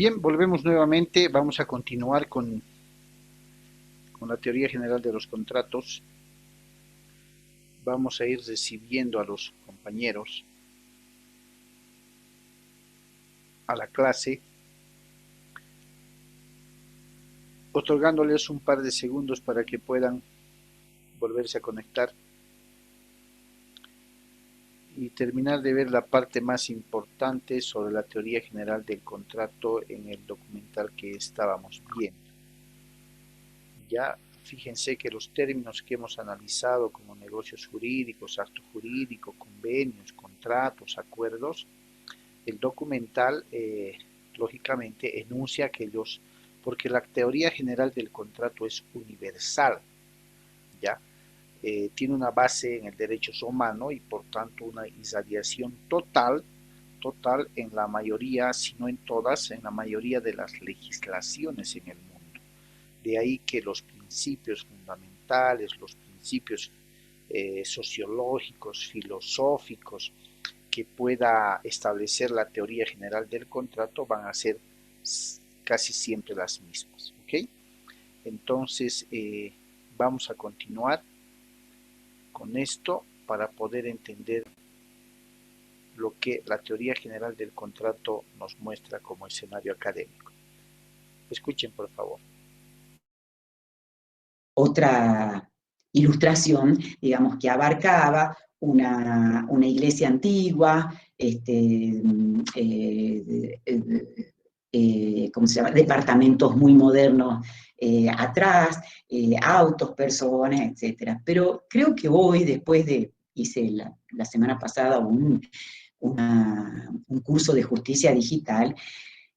Bien, volvemos nuevamente, vamos a continuar con la teoría general de los contratos. Vamos a ir recibiendo a los compañeros a la clase, otorgándoles un par de segundos para que puedan volverse a conectar y terminar de ver la parte más importante sobre la teoría general del contrato en el documental que estábamos viendo. Ya fíjense que los términos que hemos analizado como negocios jurídicos, acto jurídico, convenios, contratos, acuerdos, el documental lógicamente enuncia aquellos, porque la teoría general del contrato es universal, ¿ya? Tiene una base en el derecho romano y por tanto una irradiación total en la mayoría, si no en todas, en la mayoría de las legislaciones en el mundo. De ahí que los principios fundamentales, los principios sociológicos, filosóficos, que pueda establecer la teoría general del contrato van a ser casi siempre las mismas, ¿ok? Entonces, vamos a continuar con esto para poder entender lo que la teoría general del contrato nos muestra como escenario académico. Escuchen, por favor. Otra ilustración, digamos, que abarcaba una iglesia antigua, ¿cómo se llama? Departamentos muy modernos atrás, autos, personas, etc. Pero creo que hoy, después de, hice la semana pasada un curso de justicia digital,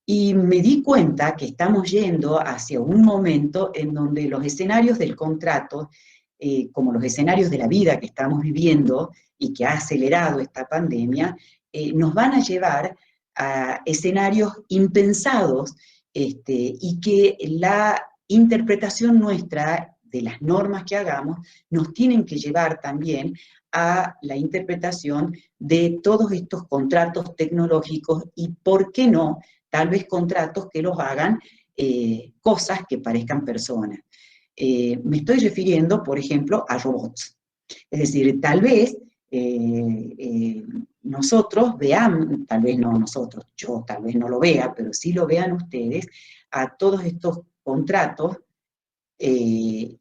y me di cuenta que estamos yendo hacia un momento en donde los escenarios del contrato, como los escenarios de la vida que estamos viviendo y que ha acelerado esta pandemia, nos van a llevar a escenarios impensados y que la interpretación nuestra de las normas que hagamos nos tienen que llevar también a la interpretación de todos estos contratos tecnológicos y, ¿por qué no?, tal vez contratos que los hagan cosas que parezcan personas. Me estoy refiriendo, por ejemplo, a robots. Es decir, tal vez nosotros veamos, tal vez no nosotros, yo tal vez no lo vea, pero sí lo vean ustedes, a todos estos contratos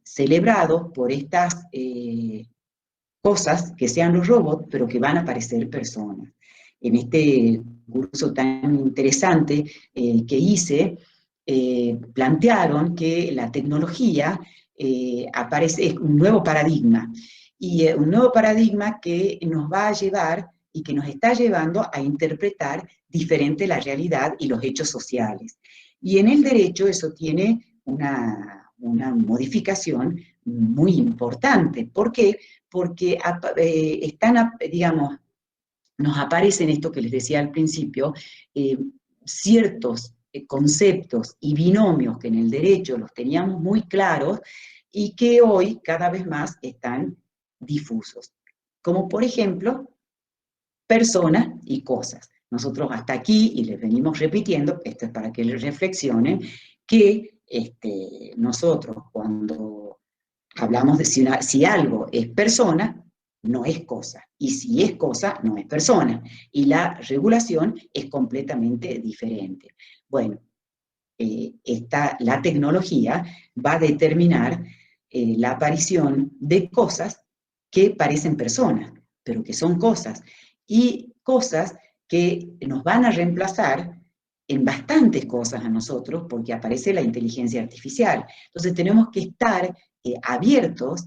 celebrados por estas cosas que sean los robots, pero que van a parecer personas. En este curso tan interesante que hice, plantearon que la tecnología aparece, es un nuevo paradigma, y un nuevo paradigma que nos va a llevar y que nos está llevando a interpretar diferente la realidad y los hechos sociales. Y en el derecho eso tiene una modificación muy importante. ¿Por qué? Porque digamos, nos aparecen esto que les decía al principio, ciertos conceptos y binomios que en el derecho los teníamos muy claros y que hoy cada vez más están difusos. Como por ejemplo, personas y cosas. Nosotros hasta aquí, y les venimos repitiendo, esto es para que les reflexionen, que nosotros cuando hablamos de si algo es persona, no es cosa. Y si es cosa, no es persona. Y la regulación es completamente diferente. Bueno, la tecnología va a determinar la aparición de cosas que parecen personas, pero que son cosas. Y cosas que nos van a reemplazar en bastantes cosas a nosotros, porque aparece la inteligencia artificial. Entonces tenemos que estar abiertos,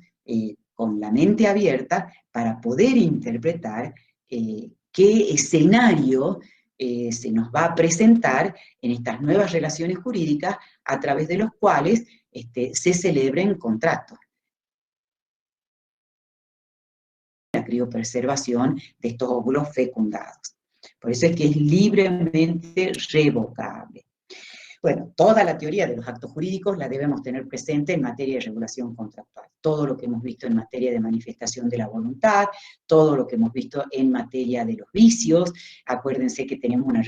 con la mente abierta, para poder interpretar qué escenario se nos va a presentar en estas nuevas relaciones jurídicas a través de los cuales se celebren contratos. La criopreservación de estos óvulos fecundados. Por eso es que es libremente revocable. Bueno, toda la teoría de los actos jurídicos la debemos tener presente en materia de regulación contractual. Todo lo que hemos visto en materia de manifestación de la voluntad, todo lo que hemos visto en materia de los vicios. Acuérdense que tenemos una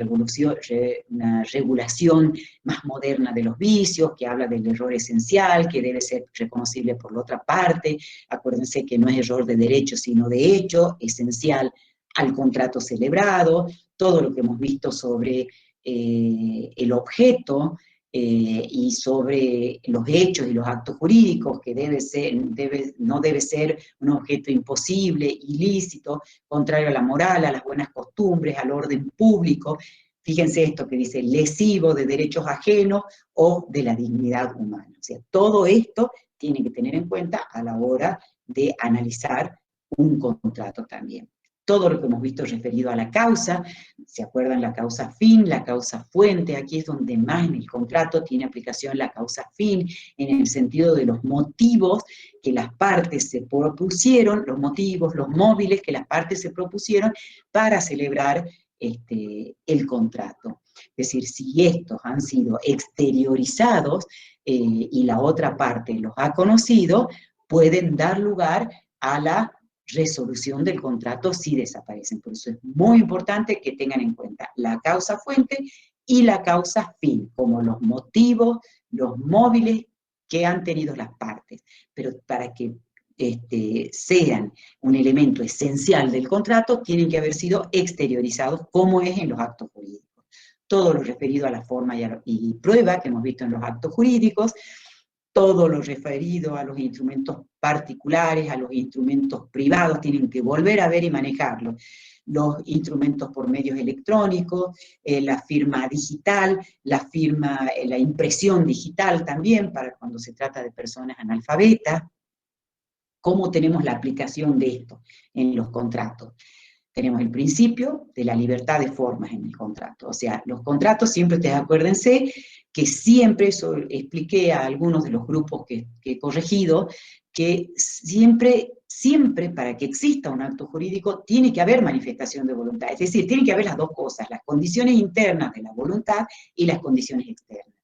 regulación más moderna de los vicios, que habla del error esencial, que debe ser reconocible por la otra parte. Acuérdense que no es error de derecho, sino de hecho, esencial al contrato celebrado. Todo lo que hemos visto sobre el objeto y sobre los hechos y los actos jurídicos, que no debe ser un objeto imposible, ilícito, contrario a la moral, a las buenas costumbres, al orden público. Fíjense esto que dice, lesivo de derechos ajenos o de la dignidad humana. O sea, todo esto tiene que tener en cuenta a la hora de analizar un contrato también. Todo lo que hemos visto referido a la causa, ¿se acuerdan? La causa fin, la causa fuente, aquí es donde más en el contrato tiene aplicación la causa fin, en el sentido de los motivos que las partes se propusieron, los motivos, los móviles que las partes se propusieron para celebrar el contrato. Es decir, si estos han sido exteriorizados y la otra parte los ha conocido, pueden dar lugar a la resolución del contrato si desaparecen. Por eso es muy importante que tengan en cuenta la causa fuente y la causa fin, como los motivos, los móviles que han tenido las partes. Pero para que sean un elemento esencial del contrato, tienen que haber sido exteriorizados, como es en los actos jurídicos. Todo lo referido a la forma y prueba que hemos visto en los actos jurídicos, todo lo referido a los instrumentos particulares, a los instrumentos privados, tienen que volver a ver y manejarlo. Los instrumentos por medios electrónicos, la firma digital, la impresión digital también, para cuando se trata de personas analfabetas. ¿Cómo tenemos la aplicación de esto en los contratos? Tenemos el principio de la libertad de formas en el contrato. O sea, los contratos siempre, ustedes acuérdense, que siempre, eso expliqué a algunos de los grupos que he corregido, que siempre para que exista un acto jurídico tiene que haber manifestación de voluntad. Es decir, tiene que haber las dos cosas, las condiciones internas de la voluntad y las condiciones externas.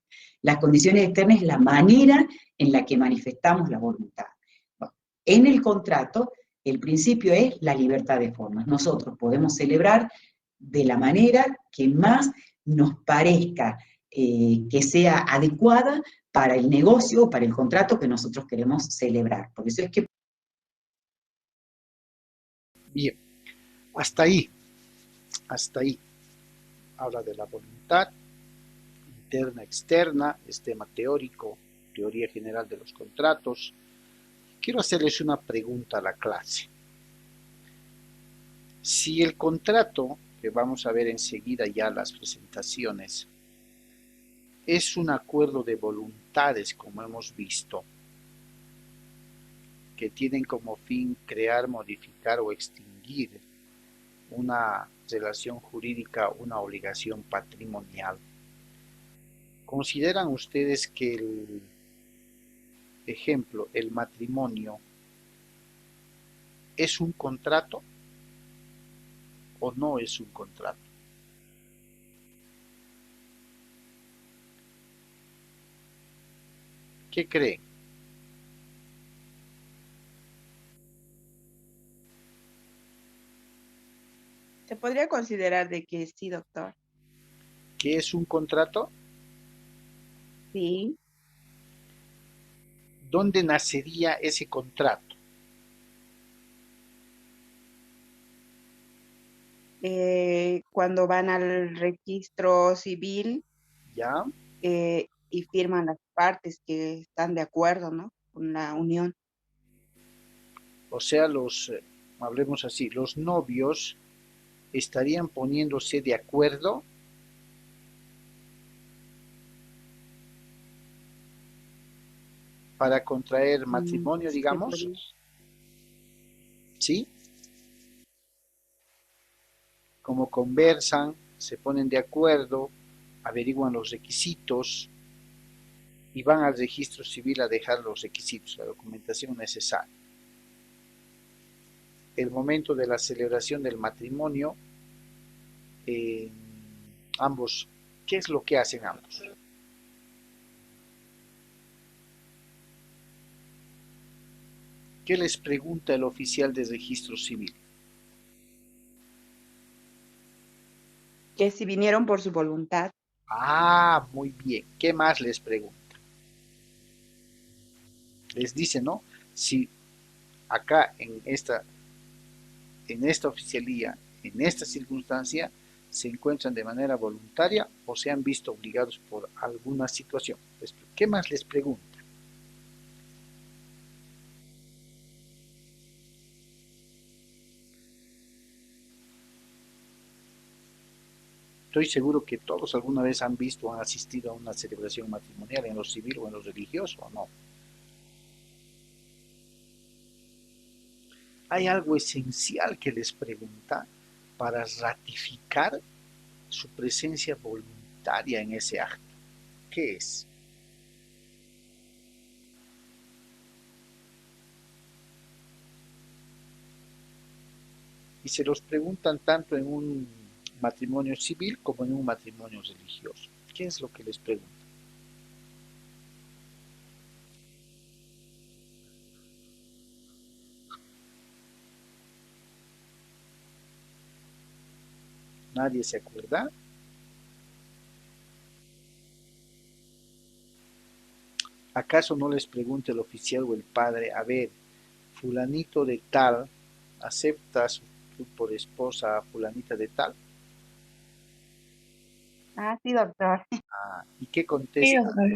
Las condiciones externas es la manera en la que manifestamos la voluntad. Bueno, en el contrato, el principio es la libertad de formas. Nosotros podemos celebrar de la manera que más nos parezca que sea adecuada para el negocio o para el contrato que nosotros queremos celebrar. Por eso es que... Bien, hasta ahí. Habla de la voluntad interna, externa, es tema teórico, teoría general de los contratos. Quiero hacerles una pregunta a la clase. Si el contrato, que vamos a ver enseguida ya las presentaciones, es un acuerdo de voluntades, como hemos visto, que tienen como fin crear, modificar o extinguir una relación jurídica, una obligación patrimonial, ¿consideran ustedes que el matrimonio es un contrato o no es un contrato? ¿Qué creen? Se podría considerar de que sí, doctor. ¿Qué es un contrato? Sí. ¿Dónde nacería ese contrato? Cuando van al registro civil ¿Ya? y firman las partes que están de acuerdo, ¿no? Con la unión. O sea, hablemos así, los novios estarían poniéndose de acuerdo para contraer matrimonio, Se digamos, podría. ¿sí? Como conversan, se ponen de acuerdo, averiguan los requisitos y van al registro civil a dejar los requisitos, la documentación necesaria. El momento de la celebración del matrimonio, ambos, ¿qué es lo que hacen ambos? ¿Qué les pregunta el oficial de registro civil? Que si vinieron por su voluntad. Ah, muy bien. ¿Qué más les pregunta? Les dice, ¿no? Si acá en esta oficialía, en esta circunstancia, se encuentran de manera voluntaria o se han visto obligados por alguna situación. ¿Qué más les pregunta? Estoy seguro que todos alguna vez han visto o han asistido a una celebración matrimonial en lo civil o en lo religioso, ¿o no? Hay algo esencial que les pregunta para ratificar su presencia voluntaria en ese acto. ¿Qué es? Y se los preguntan tanto en un matrimonio civil como en un matrimonio religioso. ¿Qué es lo que les preguntan? ¿Nadie se acuerda? ¿Acaso no les pregunta el oficial o el padre, a ver, fulanito de tal, ¿aceptas tú por esposa a fulanita de tal? Ah, sí, doctor. Ah, ¿y qué Sí, contesta? doctor.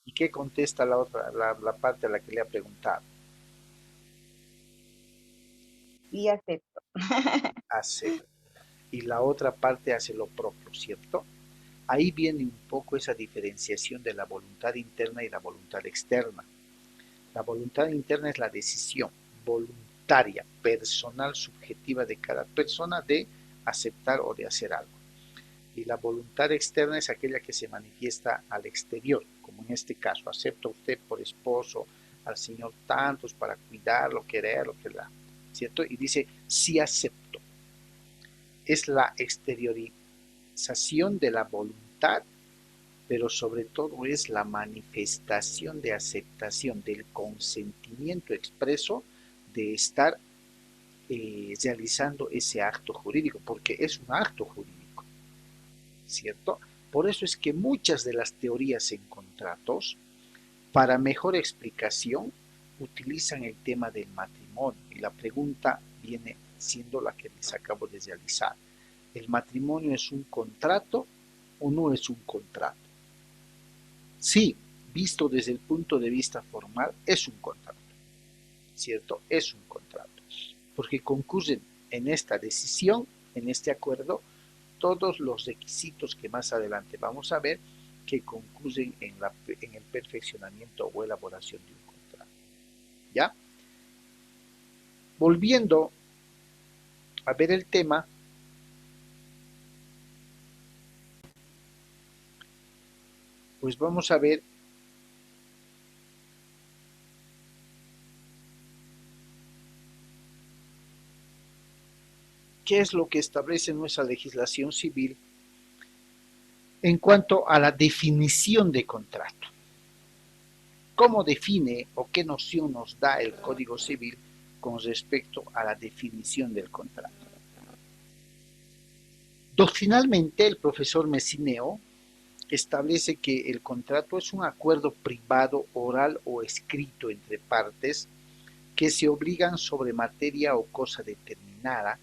¿Y qué contesta la otra, la parte a la que le ha preguntado? Sí, acepto. Acepta. Y la otra parte hace lo propio, ¿cierto? Ahí viene un poco esa diferenciación de la voluntad interna y la voluntad externa. La voluntad interna es la decisión voluntaria, personal, subjetiva de cada persona de aceptar o de hacer algo. Y la voluntad externa es aquella que se manifiesta al exterior, como en este caso, acepta usted por esposo al señor tantos para cuidarlo, quererlo, que la, ¿cierto? Y dice, sí acepto. Es la exteriorización de la voluntad, pero sobre todo es la manifestación de aceptación del consentimiento expreso de estar realizando ese acto jurídico, porque es un acto jurídico, ¿cierto? Por eso es que muchas de las teorías en contratos, para mejor explicación, utilizan el tema del matrimonio y la pregunta viene siendo la que les acabo de realizar. ¿El matrimonio es un contrato o no es un contrato? Sí, visto desde el punto de vista formal, es un contrato, ¿cierto? Es un contrato, porque concurren en esta decisión, en este acuerdo, todos los requisitos que más adelante vamos a ver que concurren en el perfeccionamiento o elaboración de un contrato. ¿Ya? Volviendo a ver el tema, pues vamos a ver qué es lo que establece nuestra legislación civil en cuanto a la definición de contrato. ¿Cómo define o qué noción nos da el Código Civil con respecto a la definición del contrato? Doctrinalmente, el profesor Messineo establece que el contrato es un acuerdo privado, oral o escrito entre partes que se obligan sobre materia o cosa determinada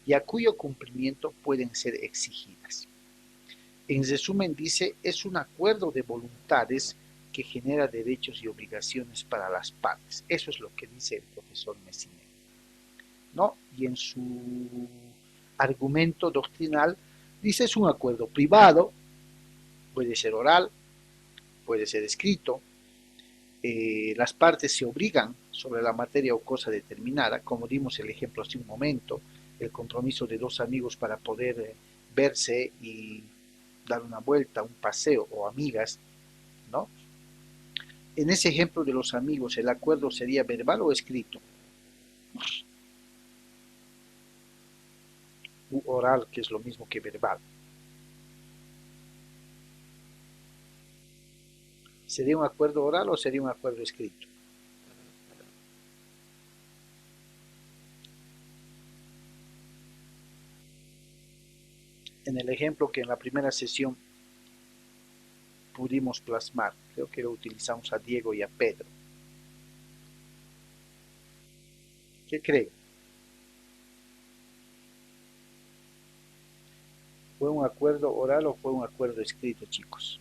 y a cuyo cumplimiento pueden ser exigidas. En resumen, dice, es un acuerdo de voluntades que genera derechos y obligaciones para las partes. Eso es lo que dice el profesor Messineo, ¿no? Y en su argumento doctrinal dice, es un acuerdo privado, puede ser oral, puede ser escrito, las partes se obligan sobre la materia o cosa determinada, como dimos el ejemplo hace un momento, el compromiso de dos amigos para poder verse y dar una vuelta, un paseo o amigas, ¿no? En ese ejemplo de los amigos, ¿el acuerdo sería verbal o escrito? U oral, que es lo mismo que verbal. ¿Sería un acuerdo oral o sería un acuerdo escrito? en el ejemplo que en la primera sesión pudimos plasmar, creo que lo utilizamos a Diego y a Pedro. ¿Qué creen? ¿Fue un acuerdo oral o fue un acuerdo escrito, chicos?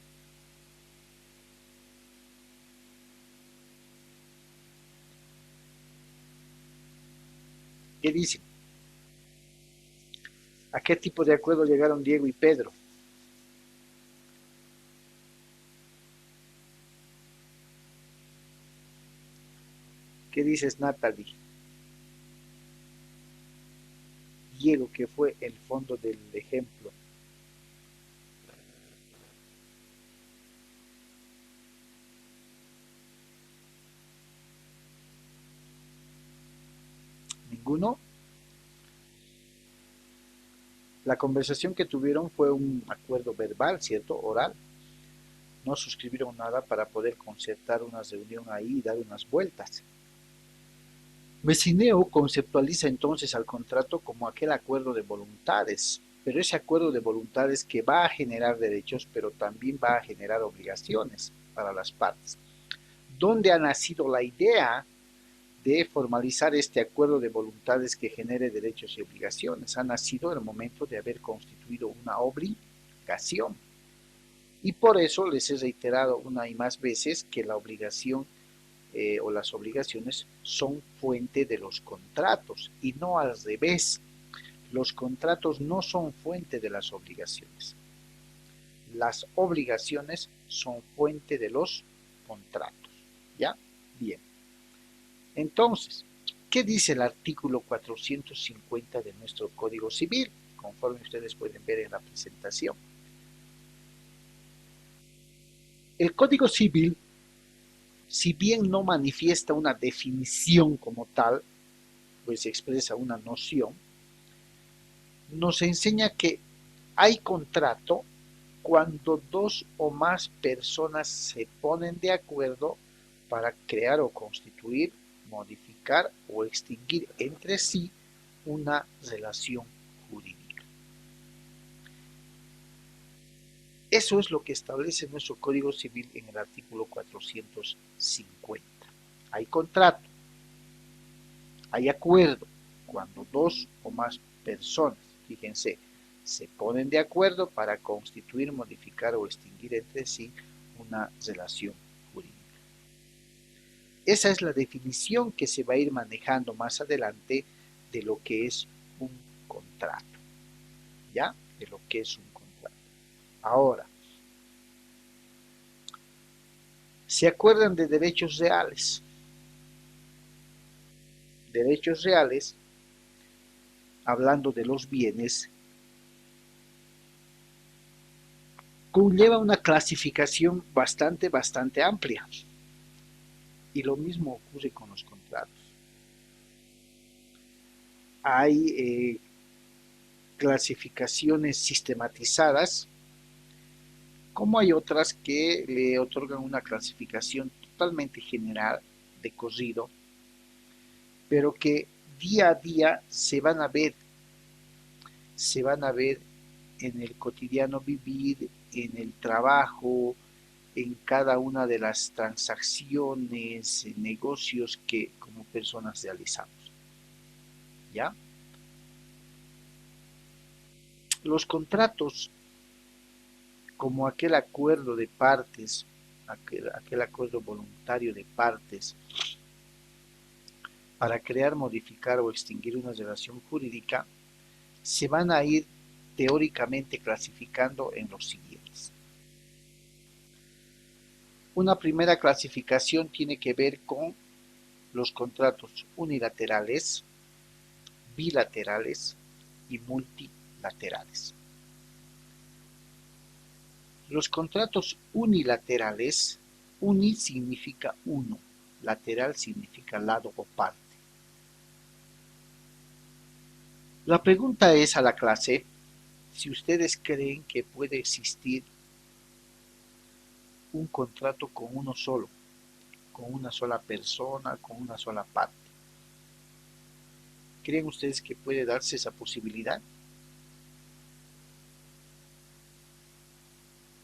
¿Qué dicen? ¿A qué tipo de acuerdo llegaron Diego y Pedro? ¿Qué dices, Natalie? Diego, que fue el fondo del ejemplo. ¿Ninguno? La conversación que tuvieron fue un acuerdo verbal, ¿cierto? Oral. No suscribieron nada para poder concertar una reunión ahí y dar unas vueltas. Messineo conceptualiza entonces al contrato como aquel acuerdo de voluntades, pero ese acuerdo de voluntades que va a generar derechos, pero también va a generar obligaciones para las partes. ¿Dónde ha nacido la idea de formalizar este acuerdo de voluntades que genere derechos y obligaciones? Ha nacido en el momento de haber constituido una obligación. Y por eso les he reiterado una y más veces que la obligación o las obligaciones son fuente de los contratos y no al revés. Los contratos no son fuente de las obligaciones. Las obligaciones son fuente de los contratos. ¿Ya? Bien. Entonces, ¿qué dice el artículo 450 de nuestro Código Civil? Conforme ustedes pueden ver en la presentación. El Código Civil, si bien no manifiesta una definición como tal, pues expresa una noción, nos enseña que hay contrato cuando dos o más personas se ponen de acuerdo para crear o constituir, modificar o extinguir entre sí una relación jurídica. Eso es lo que establece nuestro Código Civil en el artículo 450. Hay contrato, hay acuerdo cuando dos o más personas, fíjense, se ponen de acuerdo para constituir, modificar o extinguir entre sí una relación jurídica. Esa es la definición que se va a ir manejando más adelante de lo que es un contrato. ¿Ya? De lo que es un contrato. Ahora, ¿se acuerdan de derechos reales? Derechos reales, hablando de los bienes, conlleva una clasificación bastante amplia. Y lo mismo ocurre con los contratos. Hay clasificaciones sistematizadas, como hay otras que le otorgan una clasificación totalmente general, de corrido, pero que día a día se van a ver en el cotidiano vivir, en el trabajo, en cada una de las transacciones, negocios que como personas realizamos. ¿Ya? Los contratos, como aquel acuerdo de partes, aquel acuerdo voluntario de partes, para crear, modificar o extinguir una relación jurídica, se van a ir teóricamente clasificando en los siguientes. Una primera clasificación tiene que ver con los contratos unilaterales, bilaterales y multilaterales. Los contratos unilaterales, uni significa uno, lateral significa lado o parte. La pregunta es a la clase si ustedes creen que puede existir un contrato con uno solo, con una sola persona, con una sola parte. ¿Creen ustedes que puede darse esa posibilidad?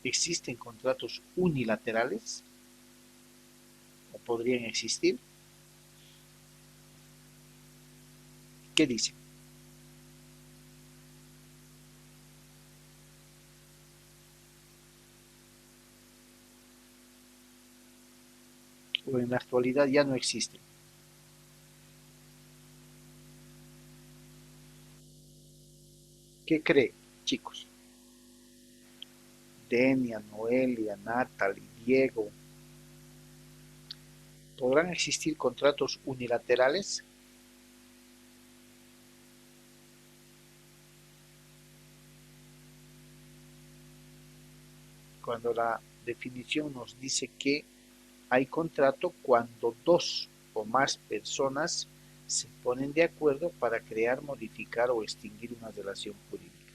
¿Existen contratos unilaterales? ¿O podrían existir? ¿Qué dicen? ¿O en la actualidad ya no existen? ¿Qué creen, chicos? Denia, Noelia, Natalie, Diego. ¿Podrán existir contratos unilaterales? Cuando la definición nos dice que hay contrato cuando dos o más personas se ponen de acuerdo para crear, modificar o extinguir una relación jurídica.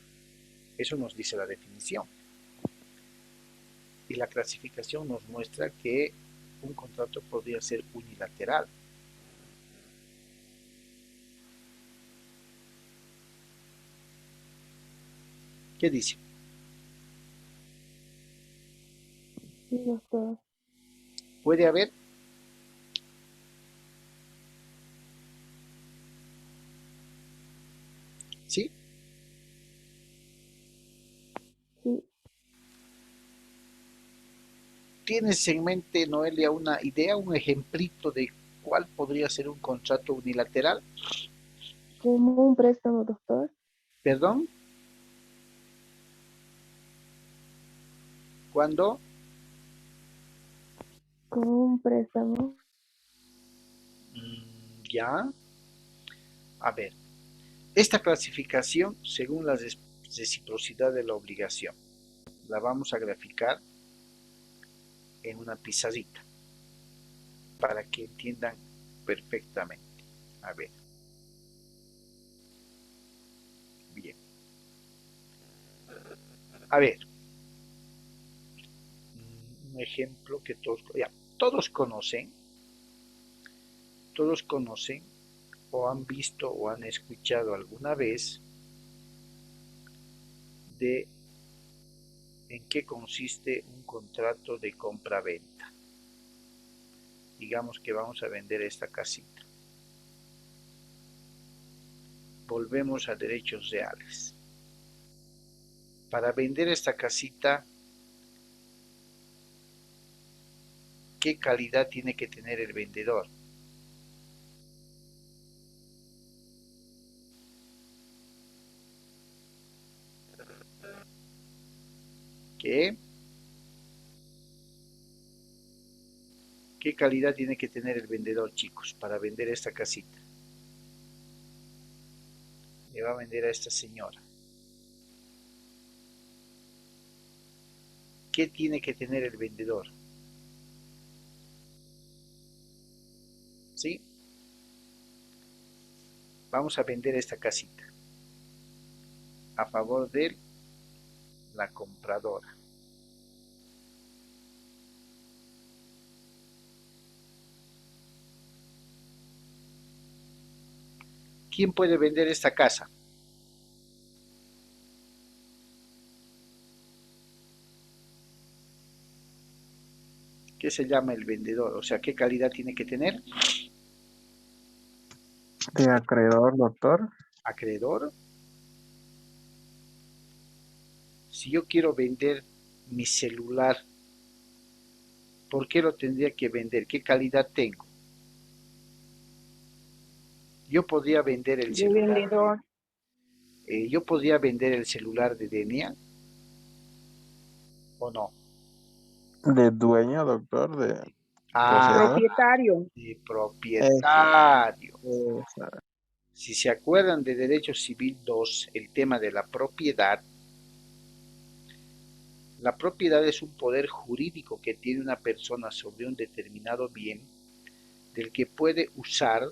Eso nos dice la definición. Y la clasificación nos muestra que un contrato podría ser unilateral. ¿Qué dice? Sí, doctor. ¿Puede haber? ¿Sí? Sí. ¿Tienes en mente, Noelia, una idea, un ejemplito de cuál podría ser un contrato unilateral? Como un préstamo, doctor. ¿Perdón? ¿Cuándo? Como un préstamo. Ya. A ver, esta clasificación, según la reciprocidad de la obligación, la vamos a graficar en una pizarrita para que entiendan perfectamente. A ver. Bien. A ver. Un ejemplo que todos conocen o han visto o han escuchado alguna vez de en qué consiste un contrato de compra-venta. Digamos que vamos a vender esta casita. Volvemos a derechos reales. Para vender esta casita, ¿qué calidad tiene que tener el vendedor? ¿Qué calidad tiene que tener el vendedor, chicos, para vender esta casita? Le va a vender a esta señora. ¿Qué tiene que tener el vendedor? ¿Sí? Vamos a vender esta casita a favor de la compradora. ¿Quién puede vender esta casa? ¿Qué se llama el vendedor? O sea, ¿qué calidad tiene que tener? De acreedor, doctor. Acreedor. Si yo quiero vender mi celular, ¿por qué lo tendría que vender? ¿Qué calidad tengo? Yo podría vender el De celular. vendedor. Yo podría vender el celular de Denia, ¿o no? De dueño, doctor, de Ah, poseedor. Propietario. de Eso, propietario. eso. Si se acuerdan de Derecho Civil 2, el tema de la propiedad es un poder jurídico que tiene una persona sobre un determinado bien del que puede usar,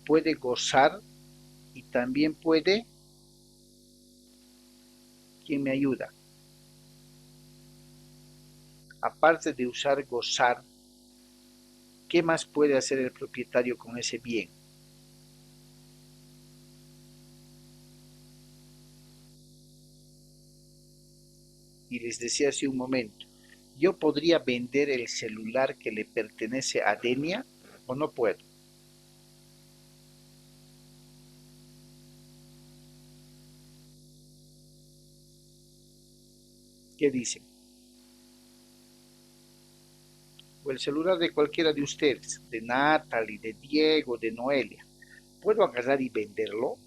puede gozar y también puede, ¿quién me ayuda? Aparte de usar, gozar, ¿qué más puede hacer el propietario con ese bien? y les decía hace un momento, ¿yo podría vender el celular que le pertenece a Denia o no puedo? ¿Qué dicen? O el celular de cualquiera de ustedes, de Natalie, de Diego, de Noelia. ¿Puedo agarrar y venderlo?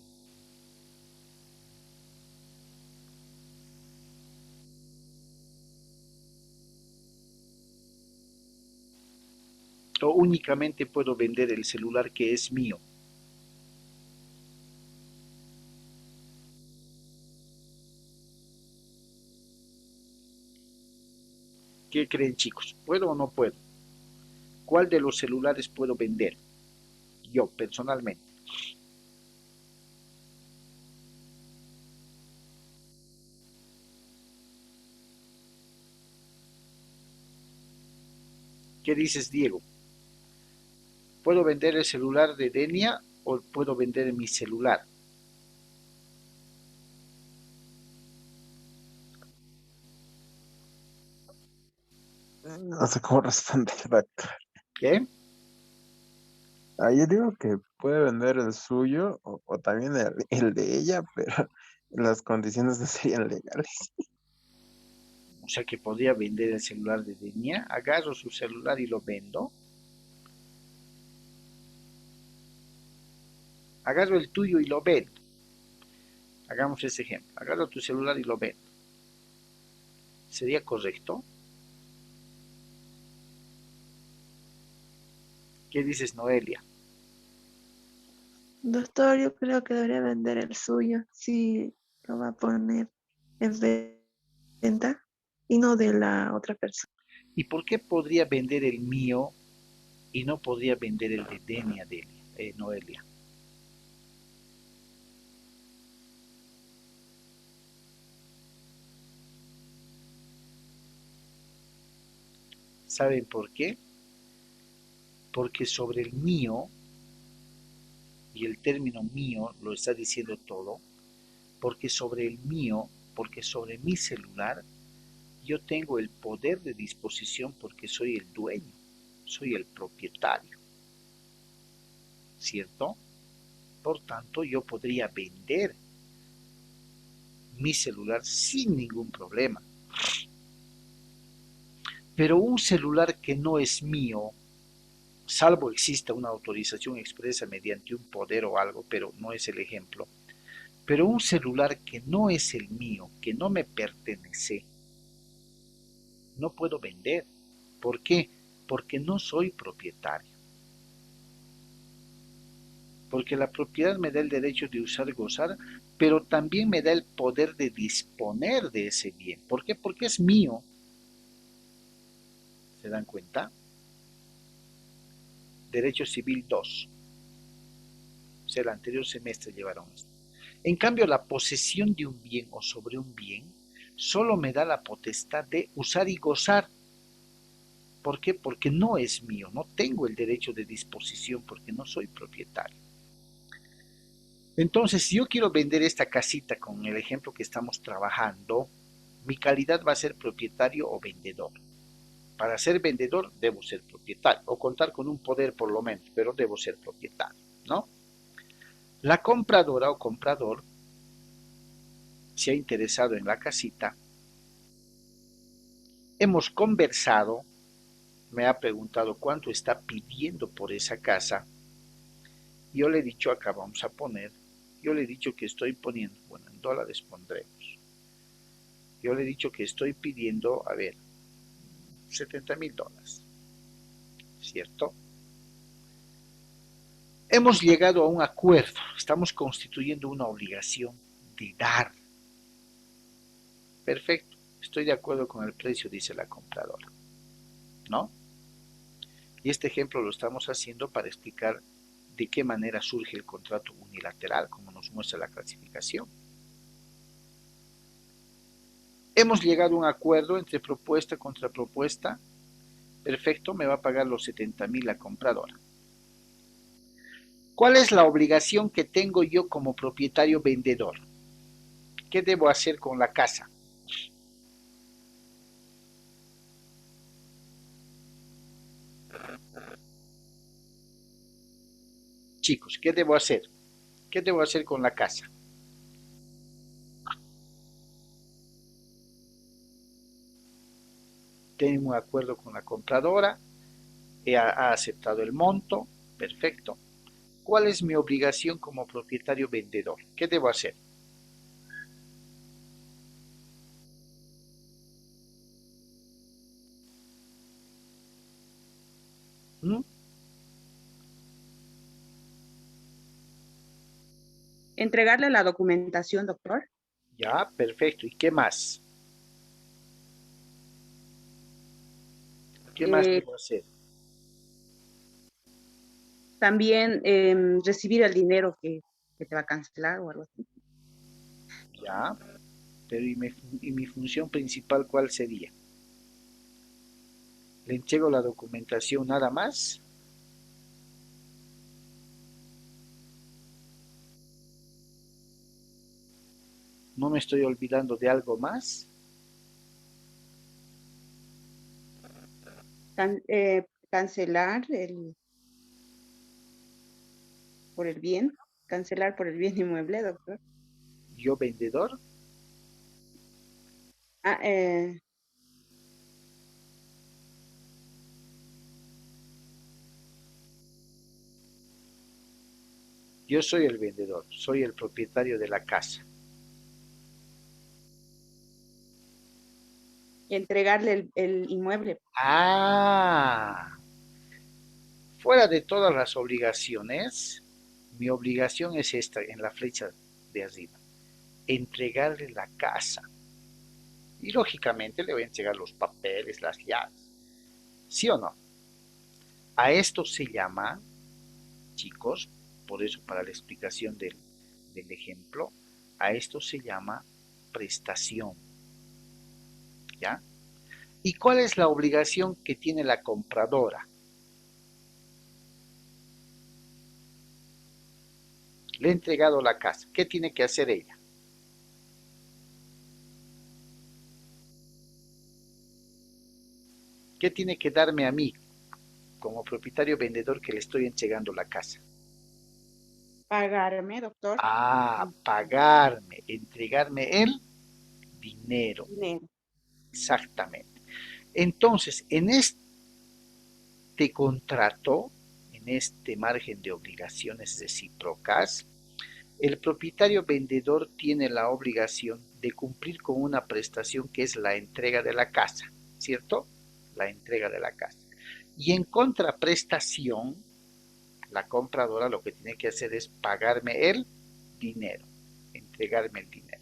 ¿O únicamente puedo vender el celular que es mío? ¿Qué creen, chicos? ¿Puedo o no puedo? ¿Cuál de los celulares puedo vender? Yo, personalmente. ¿Qué dices, Diego? ¿Puedo vender el celular de Denia o puedo vender mi celular? No sé cómo responder, doctor. ¿Qué? Yo digo que puede vender el suyo o también el de ella, pero las condiciones no serían legales. O sea que podría vender el celular de Denia. Agarro su celular y lo vendo. Agarro el tuyo y lo vendo. Hagamos ese ejemplo. Agarro tu celular y lo vendo. ¿Sería correcto? ¿Qué dices, Noelia? Doctor, yo creo que debería vender el suyo si lo va a poner en venta y no de la otra persona. ¿Y por qué podría vender el mío y no podría vender el de Denia, Noelia? ¿Saben por qué? Porque sobre el mío, y el término mío lo está diciendo todo, porque sobre el mío, porque sobre mi celular, yo tengo el poder de disposición porque soy el dueño, soy el propietario, ¿cierto? Por tanto, yo podría vender mi celular sin ningún problema. Pero un celular que no es mío, salvo exista una autorización expresa mediante un poder o algo, pero no es el ejemplo, pero un celular que no es el mío, que no me pertenece, no puedo vender. ¿Por qué? Porque no soy propietario. Porque la propiedad me da el derecho de usar y gozar, pero también me da el poder de disponer de ese bien. ¿Por qué? Porque es mío. ¿Se dan cuenta? Derecho Civil 2. O sea, el anterior semestre llevaron esto. En cambio, la posesión de un bien o sobre un bien solo me da la potestad de usar y gozar. ¿Por qué? Porque no es mío, no tengo el derecho de disposición porque no soy propietario. Entonces, si yo quiero vender esta casita con el ejemplo que estamos trabajando, mi calidad va a ser propietario o vendedor. Para ser vendedor debo ser propietario o contar con un poder por lo menos, pero debo ser propietario, ¿no? La compradora o comprador se ha interesado en la casita, hemos conversado, me ha preguntado cuánto está pidiendo por esa casa, yo le he dicho acá vamos a poner, yo le he dicho que estoy poniendo, bueno, en dólares pondremos, yo le he dicho que estoy pidiendo, a ver, $70,000, ¿cierto? Hemos llegado a un acuerdo, estamos constituyendo una obligación de dar. Perfecto, estoy de acuerdo con el precio, dice la compradora, ¿no? Y este ejemplo lo estamos haciendo para explicar de qué manera surge el contrato unilateral, como nos muestra la clasificación. Hemos llegado a un acuerdo entre propuesta contra propuesta. Perfecto, me va a pagar los 70,000 la compradora. ¿Cuál es la obligación que tengo yo como propietario vendedor? ¿Qué debo hacer con la casa? Chicos, ¿qué debo hacer? ¿Qué debo hacer con la casa? Tengo un acuerdo con la compradora, ha aceptado el monto, perfecto. ¿Cuál es mi obligación como propietario vendedor? ¿Qué debo hacer? ¿Mm? Entregarle la documentación, doctor. Ya, perfecto. ¿Y qué más? ¿Qué más Eh, debo hacer? También recibir el dinero que te va a cancelar o algo así. Ya, pero ¿y mi función principal cuál sería? ¿Le entrego la documentación nada más? ¿No me estoy olvidando de algo más? Cancelar por el bien, cancelar por el bien inmueble, doctor. ¿Yo vendedor? Ah, Yo soy el vendedor, soy el propietario de la casa. entregarle el inmueble. Ah, fuera de todas las obligaciones, mi obligación es esta, en la flecha de arriba, entregarle la casa. Y lógicamente le voy a entregar los papeles, las llaves. ¿Sí o no? A esto se llama, chicos, por eso para la explicación del ejemplo, a esto se llama prestación. ¿Ya? ¿Y cuál es la obligación que tiene la compradora? Le he entregado la casa. ¿Qué tiene que hacer ella? ¿Qué tiene que darme a mí como propietario vendedor que le estoy entregando la casa? Pagarme, doctor. Ah, pagarme, entregarme el dinero. Dinero. Exactamente. Entonces, en este contrato, en este margen de obligaciones recíprocas, el propietario vendedor tiene la obligación de cumplir con una prestación que es la entrega de la casa, ¿cierto? La entrega de la casa. Y en contraprestación, la compradora lo que tiene que hacer es pagarme el dinero, entregarme el dinero.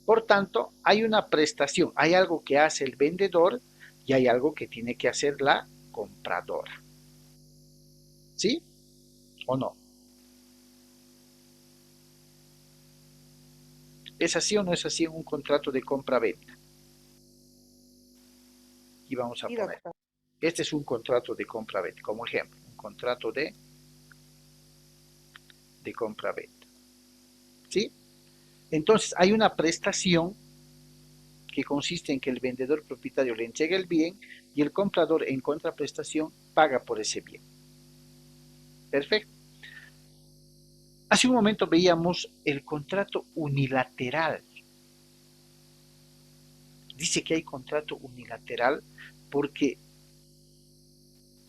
Por tanto, hay una prestación, hay algo que hace el vendedor y hay algo que tiene que hacer la compradora. ¿Sí o no? ¿Es así o no es así en un contrato de compra-venta? Y vamos a Sí, poner, doctor. este es un contrato de compra-venta, como ejemplo, un contrato de compra-venta. ¿Sí? Entonces, hay una prestación que consiste en que el vendedor propietario le entrega el bien y el comprador en contraprestación paga por ese bien. Perfecto. Hace un momento veíamos el contrato unilateral. Dice que hay contrato unilateral porque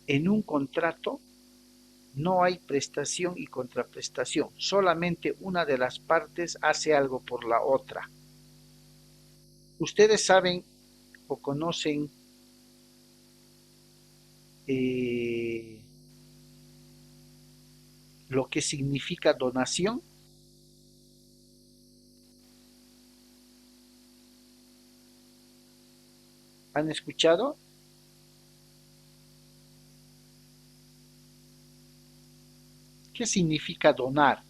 en un contrato no hay prestación y contraprestación, solamente una de las partes hace algo por la otra. Ustedes saben o conocen lo que significa donación. ¿Han escuchado? ¿Qué significa donar?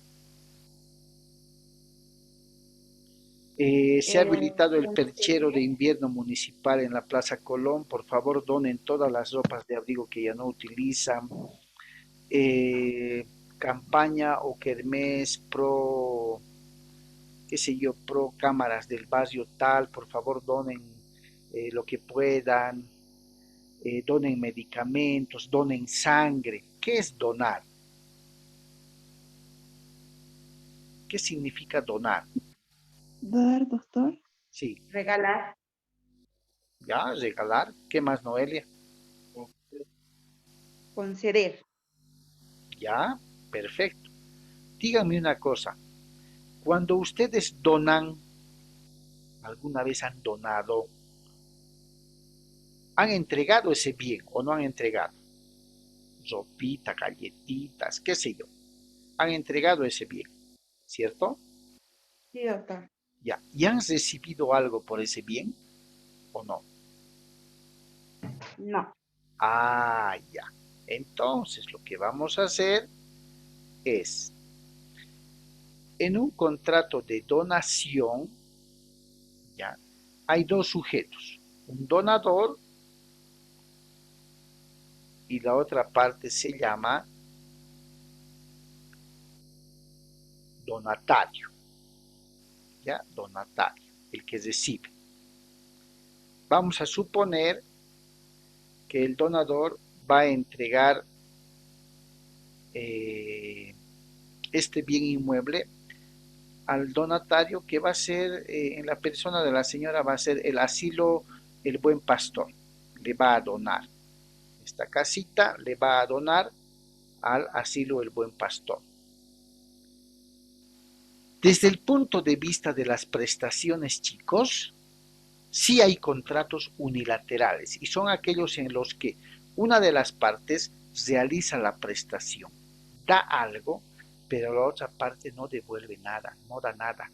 Se ha habilitado el perchero de invierno municipal en la Plaza Colón. Por favor, donen todas las ropas de abrigo que ya no utilizan. Campaña o kermés pro, qué sé yo, pro cámaras del barrio tal. Por favor, donen lo que puedan. Donen medicamentos, donen sangre. ¿Qué es donar? ¿Qué significa donar? Dar, doctor. Sí, Regalar. ya, regalar. ¿Qué más, Noelia? Conceder. Ya, perfecto. Díganme una cosa. Cuando ustedes donan, alguna vez han donado, han entregado ese bien o no han entregado. Ropita, galletitas, qué sé yo. Han entregado ese bien, ¿cierto? Sí, doctor. Ya. ¿Y han recibido algo por ese bien o no? No. Ah, ya. Entonces lo que vamos a hacer es, en un contrato de donación, ya, hay dos sujetos, un donador y la otra parte se llama donatario, ya, donatario, el que recibe. Vamos a suponer que el donador va a entregar este bien inmueble al donatario, que va a ser, en la persona de la señora, va a ser el asilo El Buen Pastor. Le va a donar esta casita, le va a donar al asilo El Buen Pastor. Desde el punto de vista de las prestaciones, chicos, sí hay contratos unilaterales y son aquellos en los que una de las partes realiza la prestación, da algo, pero la otra parte no devuelve nada, no da nada.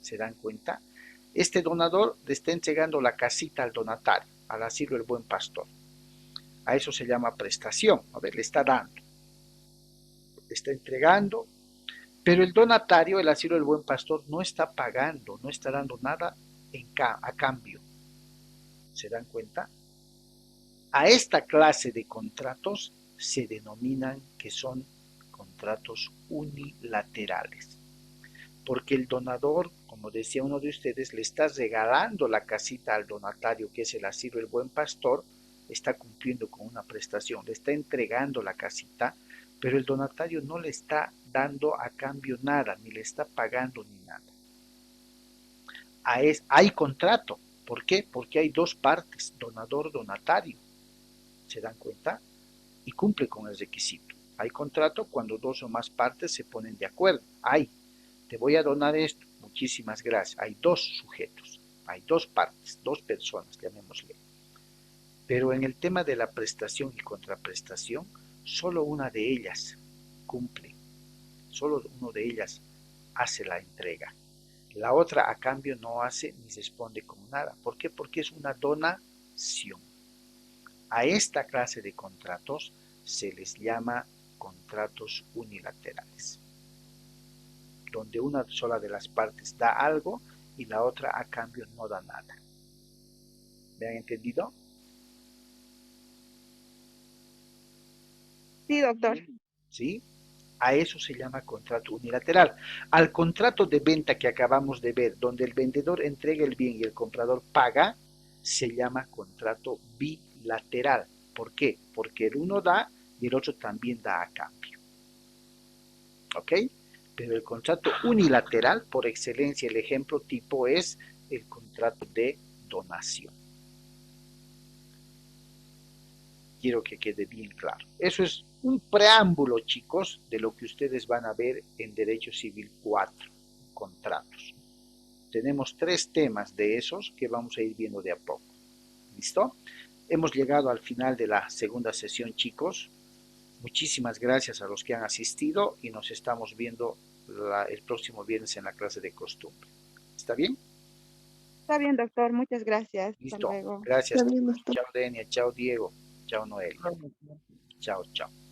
¿Se dan cuenta? Este donador le está entregando la casita al donatario, al asilo El Buen Pastor. A eso se llama prestación. A ver, le está dando, le está entregando, pero el donatario, el asilo El Buen Pastor, no está pagando, no está dando nada a cambio. ¿Se dan cuenta? A esta clase de contratos se denominan que son contratos unilaterales, porque el donador, como decía uno de ustedes, le está regalando la casita al donatario, que es el asilo El Buen Pastor, está cumpliendo con una prestación, le está entregando la casita, pero el donatario no le está dando a cambio nada, ni le está pagando ni nada. Hay contrato. ¿Por qué? Porque hay dos partes, donador-donatario. ¿Se dan cuenta? Y cumple con el requisito. Hay contrato cuando dos o más partes se ponen de acuerdo. Te voy a donar esto, muchísimas gracias. Hay dos sujetos, hay dos partes, dos personas, llamémosle. Pero en el tema de la prestación y contraprestación, solo una de ellas cumple, solo una de ellas hace la entrega. La otra, a cambio, no hace ni responde con nada. ¿Por qué? Porque es una donación. A esta clase de contratos se les llama contratos unilaterales, donde una sola de las partes da algo y la otra a cambio no da nada. ¿Me han entendido? Sí, doctor. ¿Sí? A eso se llama contrato unilateral. Al contrato de venta que acabamos de ver, donde el vendedor entrega el bien y el comprador paga, se llama contrato bilateral. ¿Por qué? Porque el uno da y el otro también da a cambio. ¿Ok? Pero el contrato unilateral, por excelencia, el ejemplo tipo es el contrato de donación. Quiero que quede bien claro. Eso es un preámbulo, chicos, de lo que ustedes van a ver en Derecho Civil 4, contratos. Tenemos 3 temas de esos que vamos a ir viendo de a poco. ¿Listo? Hemos llegado al final de la segunda sesión, chicos. Muchísimas gracias a los que han asistido y nos estamos viendo el próximo viernes en la clase de costumbre. ¿Está bien? Está bien, doctor. Muchas gracias. Hasta Listo. luego. Gracias. Está bien, doctor. Chao, Denia. Chao, Diego. Chao, Noel. Chao, chao.